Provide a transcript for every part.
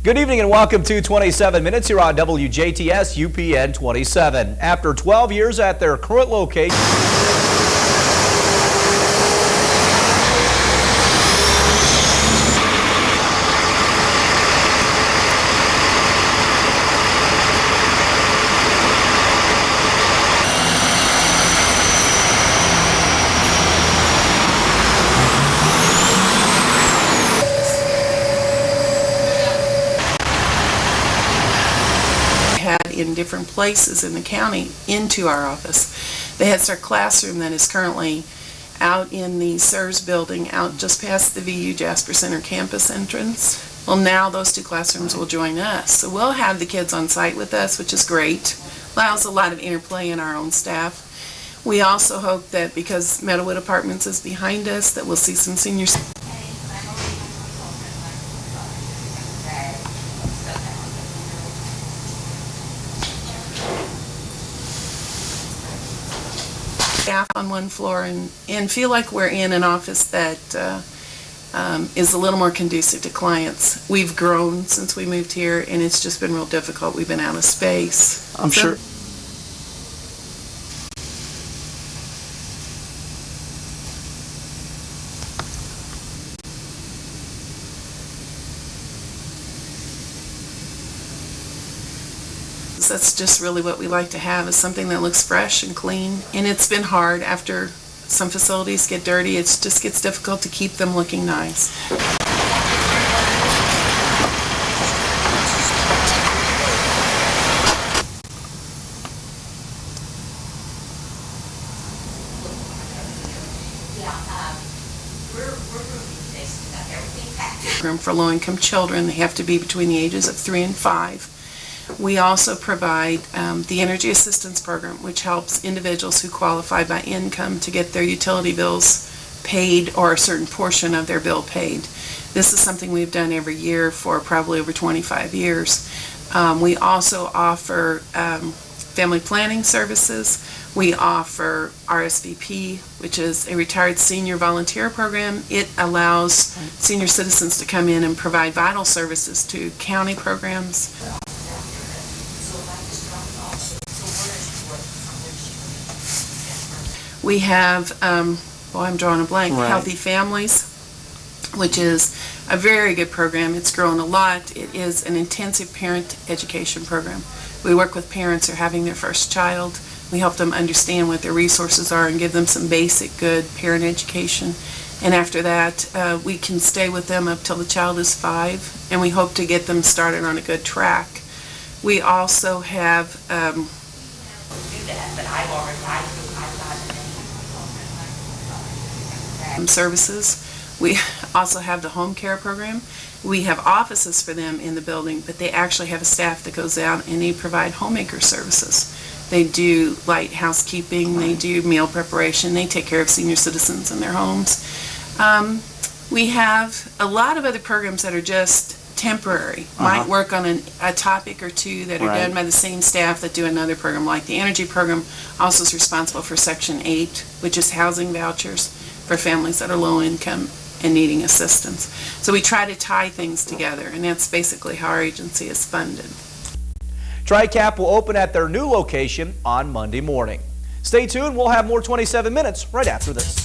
Good evening and welcome to 27 Minutes here on WJTS UPN 27. After 12 years at their current location, in different places in the county into our office. The Head Start classroom that is currently out in the SERS building, out just past the VU Jasper Center campus entrance. Well, now those two classrooms will join us. So we'll have the kids on site with us, which is great. Allows a lot of interplay in our own staff. We also hope that because Meadowood Apartments is behind us, that we'll see some seniors. Staff on one floor and feel like we're in an office that is a little more conducive to clients. We've grown since we moved here and it's just been real difficult. We've been out of space. I'm sure. That's just really what we like to have, is something that looks fresh and clean. And it's been hard after some facilities get dirty. It just gets difficult to keep them looking nice. For low-income children, they have to be between the ages of 3 and 5. We also provide the Energy Assistance Program, which helps individuals who qualify by income to get their utility bills paid or a certain portion of their bill paid. This is something we've done every year for probably over 25 years. We also offer family planning services. We offer RSVP, which is a retired senior volunteer program. It allows senior citizens to come in and provide vital services to county programs. We have, I'm drawing a blank, Right. Healthy Families, which is a very good program. It's grown a lot. It is an intensive parent education program. We work with parents who are having their first child. We help them understand what their resources are and give them some basic good parent education. And after that, we can stay with them up till the child is 5, and we hope to get them started on a good track. We also have services. We also have the home care program. We have offices for them in the building, but they actually have a staff that goes out and they provide homemaker services. They do light housekeeping, they do meal preparation, they take care of senior citizens in their homes. We have a lot of other programs that are just temporary, might work on a topic or two that are done by the same staff that do another program. Like the energy program also is responsible for Section 8, which is housing vouchers for families that are low income and needing assistance. So we try to tie things together, and that's basically how our agency is funded. TriCap will open at their new location on Monday morning. Stay tuned, we'll have more 27 Minutes right after this.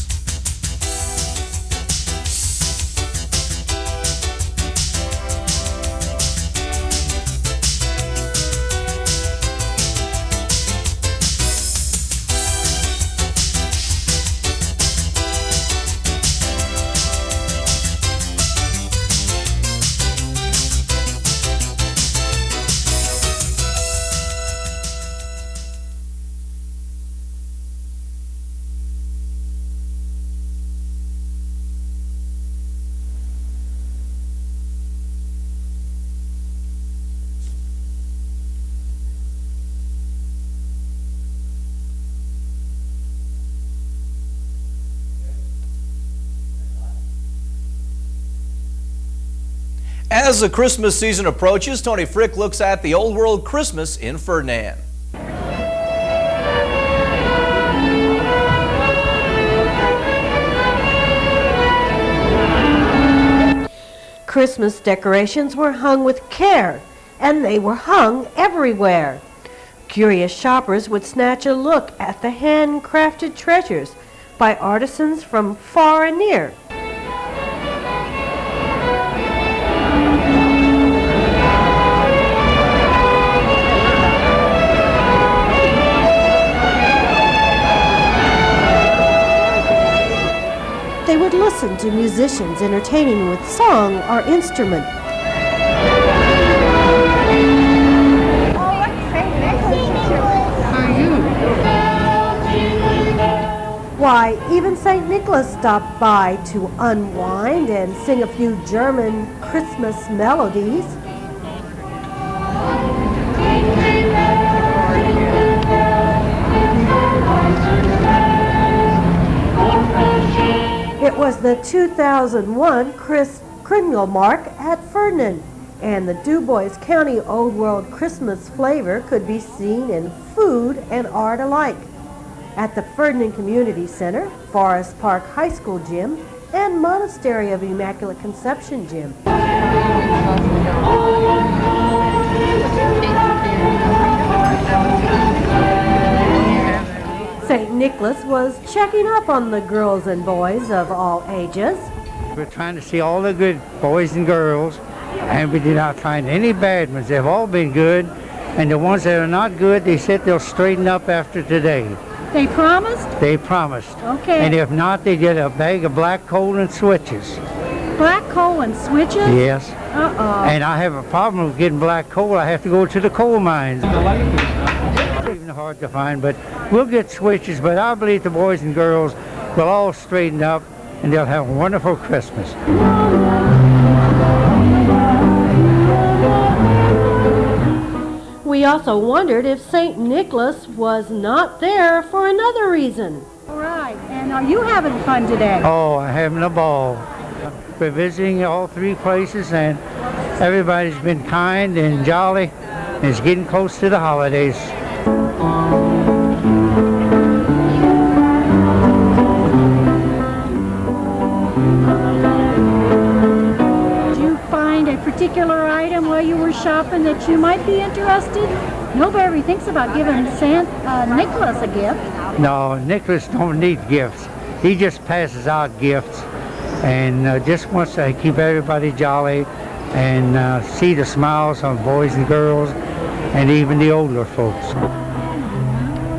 As the Christmas season approaches, Tony Frick looks at the old world Christmas in Ferdinand. Christmas decorations were hung with care, and they were hung everywhere. Curious shoppers would snatch a look at the handcrafted treasures by artisans from far and near. They would listen to musicians entertaining with song or instrument. Why, even St. Nicholas stopped by to unwind and sing a few German Christmas melodies. It was the 2001 Christkindlemarkt at Ferdinand, and the DuBois County Old World Christmas flavor could be seen in food and art alike at the Ferdinand Community Center, Forest Park High School Gym, and Monastery of Immaculate Conception Gym. St. Nicholas was checking up on the girls and boys of all ages. We're trying to see all the good boys and girls, and we did not find any bad ones. They've all been good, and the ones that are not good, they said they'll straighten up after today. They promised? They promised. Okay. And if not, they get a bag of black coal and switches. Black coal and switches? Yes. Uh-oh. And I have a problem with getting black coal. I have to go to the coal mines. It's even hard to find, but we'll get switches. But I believe the boys and girls will all straighten up, and they'll have a wonderful Christmas. We also wondered if St. Nicholas was not there for another reason. All right. And are you having fun today? Oh, I'm having a ball. We're visiting all three places, and everybody's been kind and jolly, and it's getting close to the holidays. Did you find a particular item while you were shopping that you might be interested? Nobody thinks about giving Nicholas a gift. No, Nicholas don't need gifts. He just passes out gifts, and just wants to keep everybody jolly and see the smiles on boys and girls and even the older folks.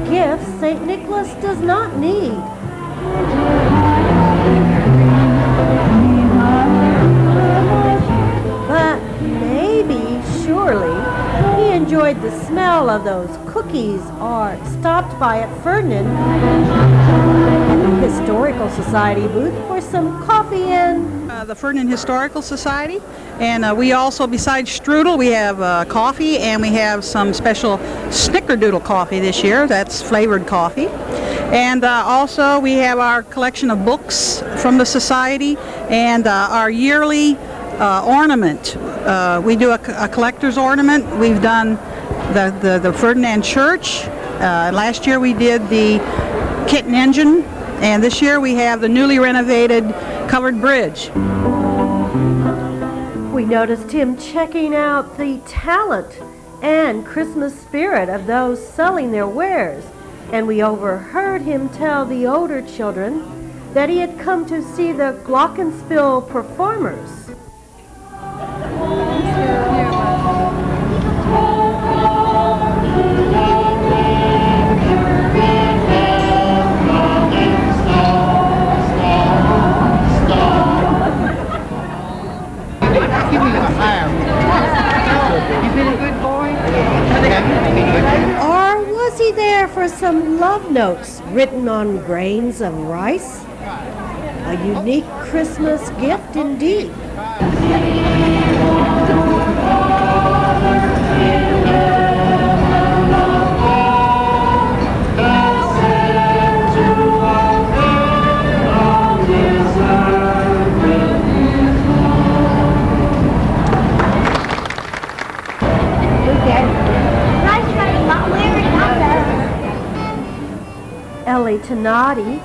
Gifts St. Nicholas does not need. But maybe, surely, he enjoyed the smell of those cookies or stopped by at Ferdinand Historical Society booth for some coffee and the Ferdinand Historical Society, and we also, besides strudel, we have coffee, and we have some special snickerdoodle coffee this year. That's flavored coffee. And also we have our collection of books from the society, and our yearly ornament. We do a collector's ornament. We've done the Ferdinand Church. Last year we did the kitten engine, and this year we have the newly renovated covered bridge. we noticed him checking out the talent and Christmas spirit of those selling their wares, and we overheard him tell the older children that he had come to see the glockenspiel performers. Or was he there for some love notes written on grains of rice? A unique Christmas gift indeed. Ellie Tenati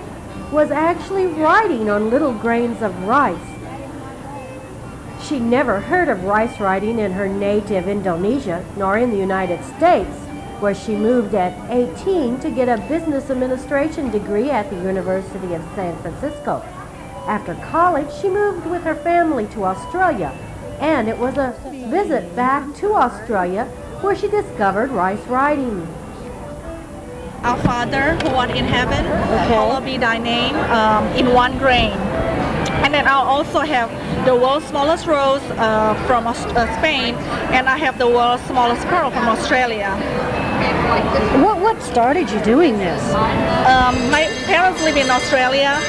was actually writing on little grains of rice. She never heard of rice writing in her native Indonesia, nor in the United States, where she moved at 18 to get a business administration degree at the University of San Francisco. After college, she moved with her family to Australia, and it was a visit back to Australia where she discovered rice writing. Our Father who art in heaven, hallowed be thy name, in one grain. And then I'll also have the world's smallest rose from Spain, and I have the world's smallest pearl from Australia. What started you doing this? My parents live in Australia,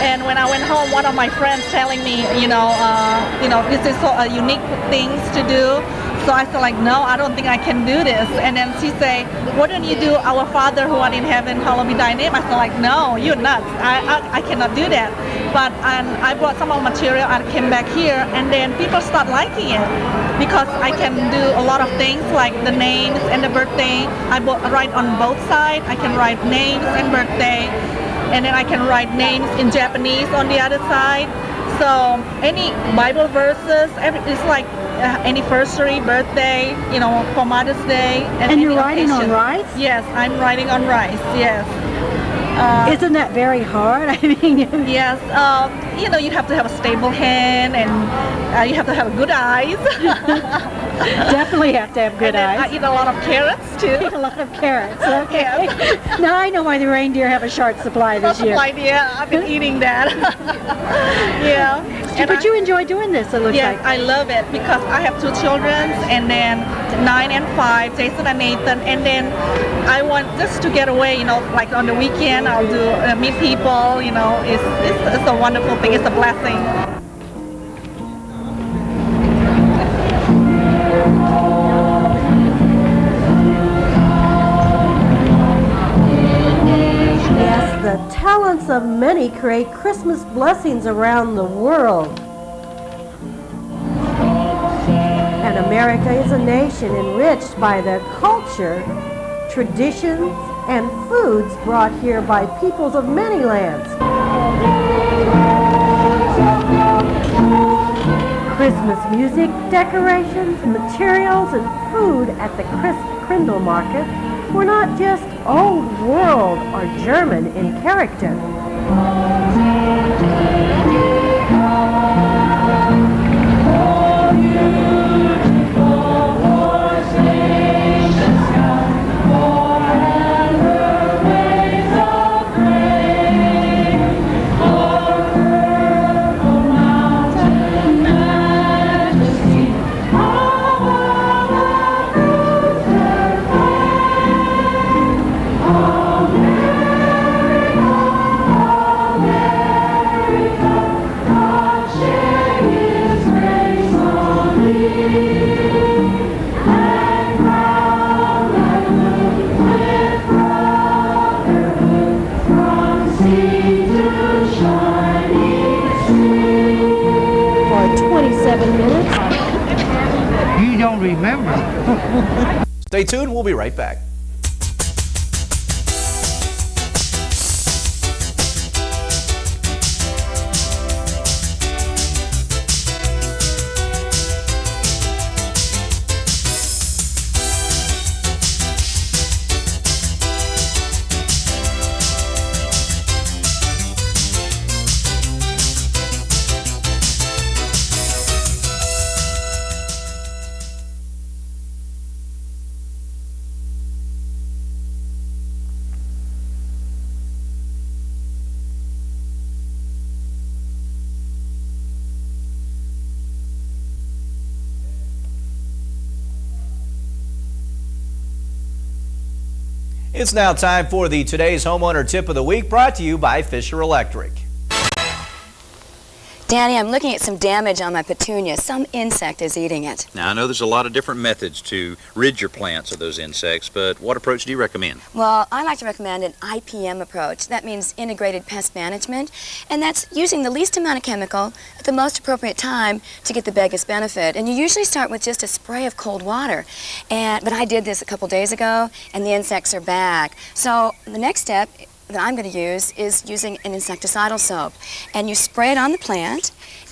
and when I went home, one of my friends telling me, this is so unique things to do. So I said, like, no, I don't think I can do this. And then she said, why don't you do Our Father who art in heaven, hallowed be thy name? I said, like, no, you're nuts. I cannot do that. But I brought some of the material, I came back here, and then people start liking it because I can do a lot of things like the names and the birthday. I write on both sides. I can write names and birthday, and then I can write names in Japanese on the other side. So any Bible verses, it's like anniversary, birthday, for Mother's Day. And you're writing on rice? Yes, I'm writing on rice, yes. Isn't that very hard? I mean, yes, you have to have a stable hand, and you have to have good eyes. Definitely have to have good eyes. I eat a lot of carrots too. A lot of carrots. Okay. Now I know why the reindeer have a short supply this year. Yeah, I've been eating that. Yeah. But you enjoy doing this, it looks like. Yes, I love it because I have 2 children, and then 9 and 5, Jason and Nathan, and then I want just to get away, like on the weekend I'll do meet people, it's a wonderful thing, it's a blessing. The talents of many create Christmas blessings around the world. And America is a nation enriched by the culture, traditions, and foods brought here by peoples of many lands. Christmas music, decorations, materials, and food at the Christkindlemarkt were not just old world or German in character. You don't remember. Stay tuned, we'll be right back. It's now time for the Today's Homeowner Tip of the Week, brought to you by Fisher Electric. Danny, I'm looking at some damage on my petunia. Some insect is eating it. Now, I know there's a lot of different methods to rid your plants of those insects, but what approach do you recommend? Well, I like to recommend an IPM approach. That means integrated pest management, and that's using the least amount of chemical at the most appropriate time to get the biggest benefit. And you usually start with just a spray of cold water. But I did this a couple days ago, and the insects are back. So the next step that I'm going to use is using an insecticidal soap. And you spray it on the plant,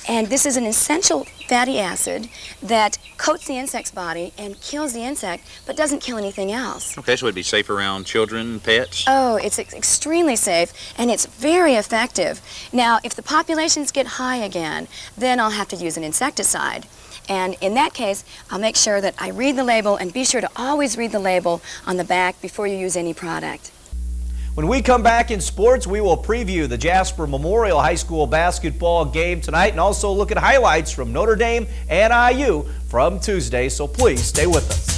And this is an essential fatty acid that coats the insect's body and kills the insect, but doesn't kill anything else. Okay, so it'd be safe around children, pets? Oh, it's extremely safe, and it's very effective. Now, if the populations get high again, then I'll have to use an insecticide. And in that case, I'll make sure that I read the label, and be sure to always read the label on the back before you use any product. When we come back in sports, we will preview the Jasper Memorial High School basketball game tonight and also look at highlights from Notre Dame and IU from Tuesday, so please stay with us.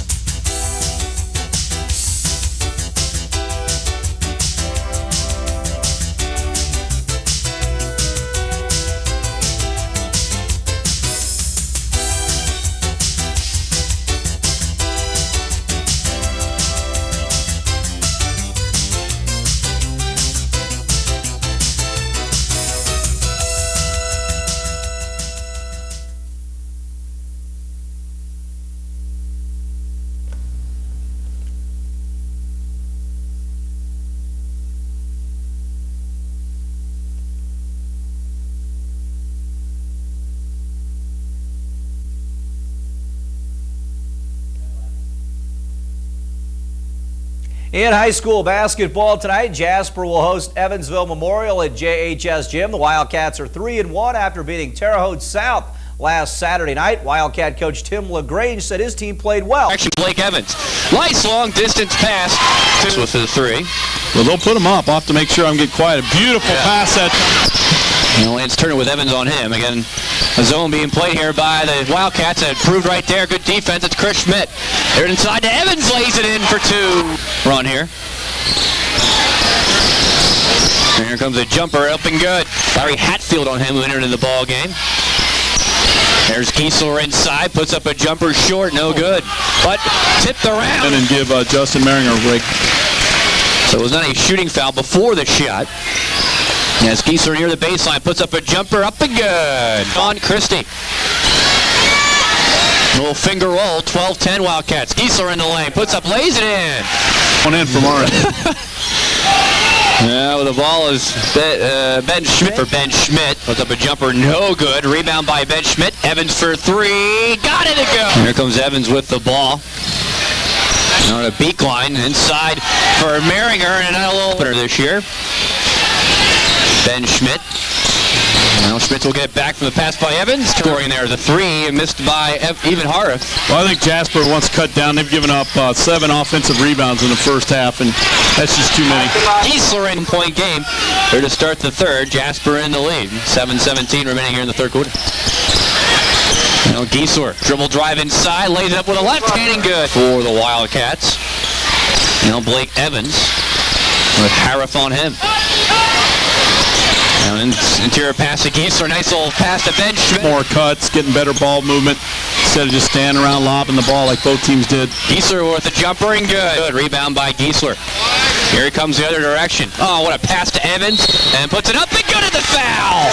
In high school basketball tonight, Jasper will host Evansville Memorial at JHS Gym. The Wildcats are 3-1 after beating Terre Haute South last Saturday night. Wildcat coach Tim LaGrange said his team played well. Action, Blake Evans. Nice long distance pass with the three. Well, they'll put him up. I'll have to make sure I'm getting quiet. A beautiful pass at... Lance Turner with Evans on him. Again, a zone being played here by the Wildcats. And proved right there. Good defense. It's Chris Schmidt. They're inside to Evans. Lays it in for two. Run here. And here comes a jumper up and good. Larry Hatfield on him who entered in the ball game. There's Giesler inside. Puts up a jumper short. No good. But tipped around. And then give Justin Maringer a break. So it was not a shooting foul before the shot. As Giesler near the baseline, puts up a jumper, up and good. On Christie. Little finger roll, 12-10 Wildcats. Giesler in the lane, puts up, lays it in. One in from our end. Yeah, well, the ball is Ben Schmidt for Ben Schmidt. Puts up a jumper, no good. Rebound by Ben Schmidt. Evans for three. Got it to go. And here comes Evans with the ball. On a beak line, inside for Maringer, and another little opener this year. Ben Schmidt. Now Schmidt will get it back from the pass by Evans. Scoring there, the three missed by Even Harif. Well, I think Jasper wants to cut down. They've given up 7 offensive rebounds in the first half, and that's just too many. Giesler in point game. Here to start the third. Jasper in the lead. 7:17 remaining here in the third quarter. Now Giesler, dribble drive inside, lays it up with a left-handed good for the Wildcats. Now Blake Evans with Harif on him. Now interior pass to Giesler, nice little pass to Ben Schmidt. More cuts, getting better ball movement instead of just standing around lobbing the ball like both teams did. Giesler with a jumper and good. Rebound by Giesler. Here he comes the other direction. Oh, what a pass to Evans, and puts it up and good at the foul.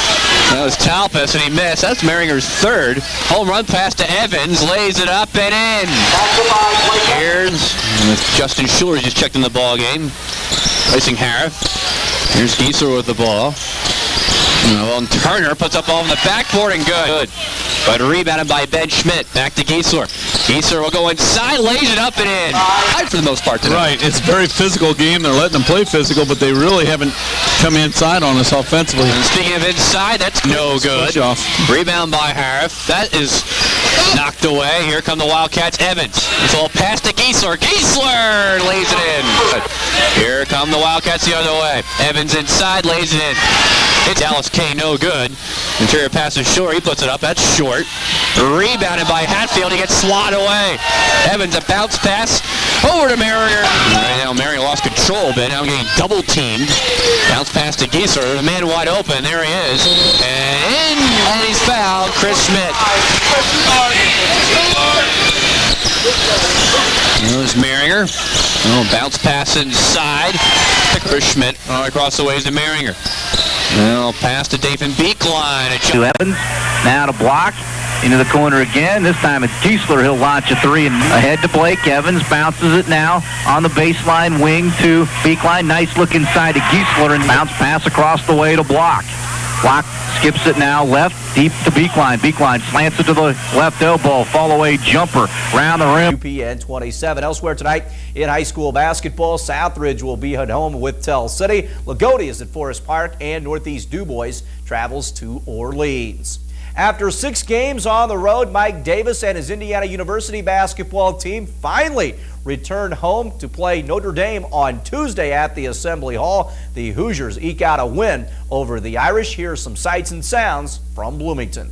That was Talpas, and he missed. That's Maringer's third. Home run pass to Evans, lays it up and in. Here's Justin Schuler, just checked in the ball game, placing Harif. Here's Giesler with the ball. And Turner puts up all in the backboard and good. But rebounded by Ben Schmidt. Back to Giesler. Giesler will go inside, lays it up and in. For the most part today. Right. It's a very physical game. They're letting them play physical, but they really haven't come inside on us offensively. And speaking of inside, that's no good. Rebound by Harif. That is knocked away. Here come the Wildcats. Evans. It's all pass to Giesler. Giesler lays it in. Here come the Wildcats the other way. Evans inside, lays it in. It's Dallas K, no good. Interior pass is short. He puts it up. That's short. Rebounded by Hatfield. He gets swatted away. Evans, a bounce pass over to Maringer. Right now, Maringer lost control a bit. Now getting double teamed. Bounce pass to Giesler. The man wide open. There he is. And he's fouled. Chris Schmidt. There's Maringer. Oh, bounce pass inside. Chris Schmidt all across the ways to Maringer. Well, pass to Dathan Beekline. To Evans. Now to block. Into the corner again. This time it's Giesler. He'll launch a three and ahead to Blake. Evans bounces it now on the baseline wing to Beekline. Nice look inside to Giesler and bounce pass across the way to block. Block skips it now left, deep to Beekline. Beekline slants it to the left elbow. Fall away jumper round the rim. UPN 27. Elsewhere tonight in high school basketball, Southridge will be at home with Tell City. Lagodi is at Forest Park, and Northeast DuBois travels to Orleans. After 6 games on the road, Mike Davis and his Indiana University basketball team finally returned home to play Notre Dame on Tuesday at the Assembly Hall. The Hoosiers eke out a win over the Irish. Here are some sights and sounds from Bloomington.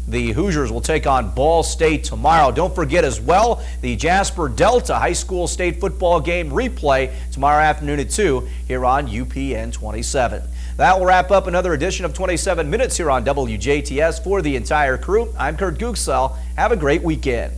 The Hoosiers will take on Ball State tomorrow. Don't forget as well the Jasper Delta High School State football game replay tomorrow afternoon at 2 here on UPN 27. That will wrap up another edition of 27 Minutes here on WJTS. For the entire crew, I'm Kurt Gutgsell. Have a great weekend.